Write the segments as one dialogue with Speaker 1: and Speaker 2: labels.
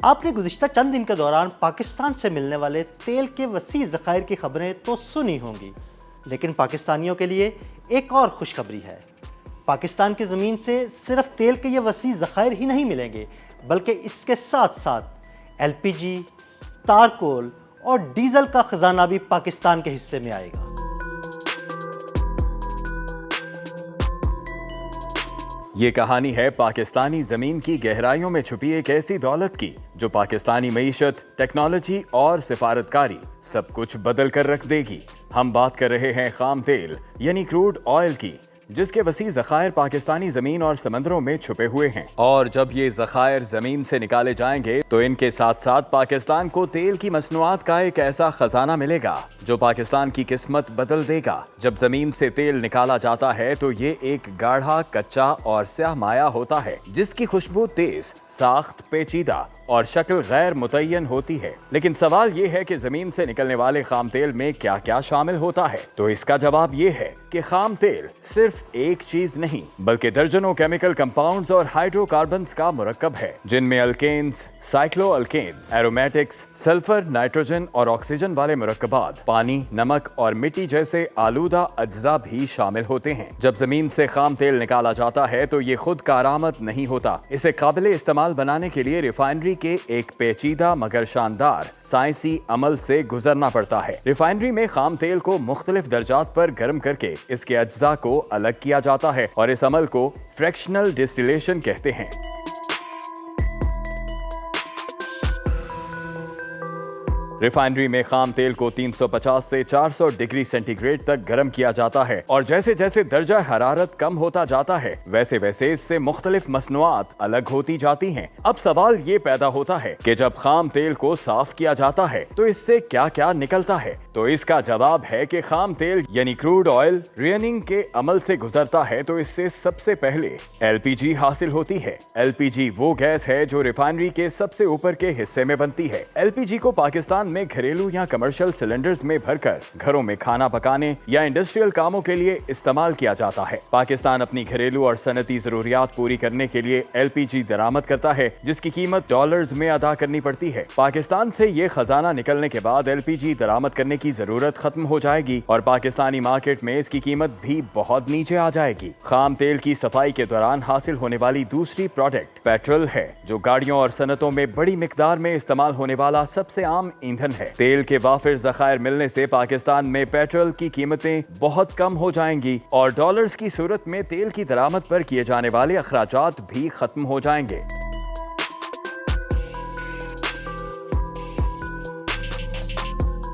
Speaker 1: آپ نے گزشتہ چند دن کے دوران پاکستان سے ملنے والے تیل کے وسیع ذخائر کی خبریں تو سنی ہوں گی، لیکن پاکستانیوں کے لیے ایک اور خوشخبری ہے۔ پاکستان کی زمین سے صرف تیل کے یہ وسیع ذخائر ہی نہیں ملیں گے، بلکہ اس کے ساتھ ساتھ ایل پی جی، تارکول اور ڈیزل کا خزانہ بھی پاکستان کے حصے میں آئے گا۔
Speaker 2: یہ کہانی ہے پاکستانی زمین کی گہرائیوں میں چھپی ایک ایسی دولت کی جو پاکستانی معیشت، ٹیکنالوجی اور سفارتکاری سب کچھ بدل کر رکھ دے گی۔ ہم بات کر رہے ہیں خام تیل یعنی کروڈ آئل کی، جس کے وسیع ذخائر پاکستانی زمین اور سمندروں میں چھپے ہوئے ہیں، اور جب یہ ذخائر زمین سے نکالے جائیں گے تو ان کے ساتھ ساتھ پاکستان کو تیل کی مصنوعات کا ایک ایسا خزانہ ملے گا جو پاکستان کی قسمت بدل دے گا۔ جب زمین سے تیل نکالا جاتا ہے تو یہ ایک گاڑھا، کچا اور سیاہ مایع ہوتا ہے جس کی خوشبو تیز، ساخت پیچیدہ اور شکل غیر متعین ہوتی ہے۔ لیکن سوال یہ ہے کہ زمین سے نکلنے والے خام تیل میں کیا کیا شامل ہوتا ہے؟ تو اس کا جواب یہ ہے کہ خام تیل صرف ایک چیز نہیں بلکہ درجنوں کیمیکل کمپاؤنڈز اور ہائیڈرو کاربنز کا مرکب ہے، جن میں الکینز، سائکلو الکینز، ایرومیٹکس، سلفر، نائٹروجن اور آکسیجن والے مرکبات، پانی، نمک اور مٹی جیسے آلودہ اجزاء بھی شامل ہوتے ہیں۔ جب زمین سے خام تیل نکالا جاتا ہے تو یہ خود کارآمد نہیں ہوتا، اسے قابل استعمال بنانے کے لیے ریفائنری کے ایک پیچیدہ مگر شاندار سائنسی عمل سے گزرنا پڑتا ہے۔ ریفائنری میں خام تیل کو مختلف درجات پر گرم کر کے اس کے اجزاء کو الگ کیا جاتا ہے اور اس عمل کو فریکشنل ڈسٹیلیشن کہتے ہیں۔ ریفائنری میں خام تیل کو 350 سے 400 ڈگری سینٹی گریڈ تک گرم کیا جاتا ہے، اور جیسے جیسے درجہ حرارت کم ہوتا جاتا ہے ویسے ویسے اس سے مختلف مصنوعات الگ ہوتی جاتی ہیں۔ اب سوال یہ پیدا ہوتا ہے کہ جب خام تیل کو صاف کیا جاتا ہے تو اس سے کیا کیا نکلتا ہے؟ تو اس کا جواب ہے کہ خام تیل یعنی کروڈ آئل ریئننگ کے عمل سے گزرتا ہے تو اس سے سب سے پہلے ایل پی جی حاصل ہوتی ہے۔ ایل پی جی وہ گیس ہے جو ریفائنری کے سب سے اوپر کے حصے میں بنتی ہے۔ ایل پی جی کو پاکستان میں گھریلو یا کمرشل سلنڈرز میں بھر کر گھروں میں کھانا پکانے یا انڈسٹریل کاموں کے لیے استعمال کیا جاتا ہے۔ پاکستان اپنی گھریلو اور صنعتی ضروریات پوری کرنے کے لیے ایل پی جی درآمد کرتا ہے، جس کی قیمت ڈالرز میں ادا کرنی پڑتی ہے۔ پاکستان سے یہ خزانہ نکلنے کے بعد ایل پی جی درآمد کرنے کی ضرورت ختم ہو جائے گی اور پاکستانی مارکیٹ میں اس کی قیمت بھی بہت نیچے آ جائے گی۔ خام تیل کی صفائی کے دوران حاصل ہونے والی دوسری پروڈکٹ پیٹرول ہے، جو گاڑیوں اور صنعتوں میں بڑی مقدار میں استعمال ہونے والا سب سے عام ایندھن ہے۔ تیل کے وافر ذخائر ملنے سے پاکستان میں پیٹرول کی قیمتیں بہت کم ہو جائیں گی اور ڈالرز کی صورت میں تیل کی درآمد پر کیے جانے والے اخراجات بھی ختم ہو جائیں گے۔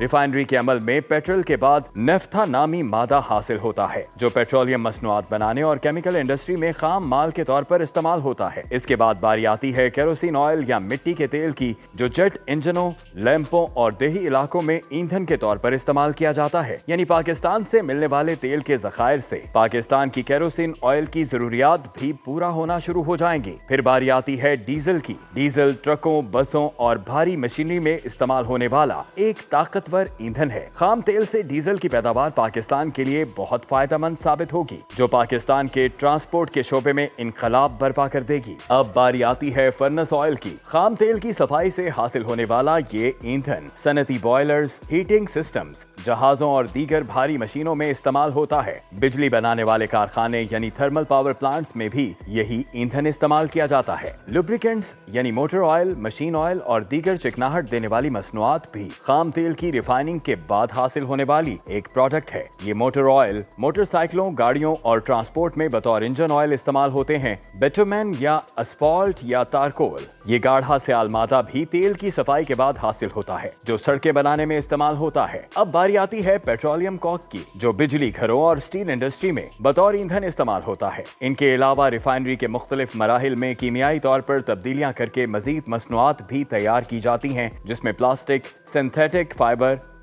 Speaker 2: ریفائنری کے عمل میں پیٹرول کے بعد نیفتھا نامی مادہ حاصل ہوتا ہے جو پیٹرولیم مصنوعات بنانے اور کیمیکل انڈسٹری میں خام مال کے طور پر استعمال ہوتا ہے۔ اس کے بعد باری آتی ہے کیروسین آئل یا مٹی کے تیل کی، جو جیٹ انجنوں، لیمپوں اور دیہی علاقوں میں ایندھن کے طور پر استعمال کیا جاتا ہے۔ یعنی پاکستان سے ملنے والے تیل کے ذخائر سے پاکستان کی کیروسین آئل کی ضروریات بھی پورا ہونا شروع ہو جائیں گی۔ پھر باری آتی ہے ڈیزل کی۔ ڈیزل ٹرکوں، بسوں اور بھاری مشینری میں استعمال ہونے والا ایک طاقتور ایندھن ہے۔ خام تیل سے ڈیزل کی پیداوار پاکستان کے لیے بہت فائدہ مند ثابت ہوگی، جو پاکستان کے ٹرانسپورٹ کے شعبے میں انقلاب برپا کر دے گی۔ اب باری آتی ہے فرنس آئل کی۔ خام تیل کی صفائی سے حاصل ہونے والا یہ ایندھن صنعتی بوائلرز، ہیٹنگ سسٹمز، جہازوں اور دیگر بھاری مشینوں میں استعمال ہوتا ہے۔ بجلی بنانے والے کارخانے یعنی تھرمل پاور پلانٹس میں بھی یہی ایندھن استعمال کیا جاتا ہے۔ لوبریکنٹس یعنی موٹر آئل، مشین آئل اور دیگر چکناہٹ دینے والی مصنوعات بھی خام تیل کی ریفائننگ کے بعد حاصل ہونے والی ایک پروڈکٹ ہے۔ یہ موٹر آئل موٹر سائیکلوں، گاڑیوں اور ٹرانسپورٹ میں بطور انجن آئل استعمال ہوتے ہیں۔ بیٹومین یا اسفالٹ یا تارکول، یہ گاڑھا سیال مادہ بھی تیل کی صفائی کے بعد حاصل ہوتا ہے، جو سڑکیں بنانے میں استعمال ہوتا ہے۔ اب باری آتی ہے پیٹرولیم کوک کی، جو بجلی گھروں اور اسٹیل انڈسٹری میں بطور ایندھن استعمال ہوتا ہے۔ ان کے علاوہ ریفائنری کے مختلف مراحل میں کیمیائی طور پر تبدیلیاں کر کے مزید مصنوعات بھی تیار کی جاتی ہیں، جس میں پلاسٹک، سنتھیٹک فائبر،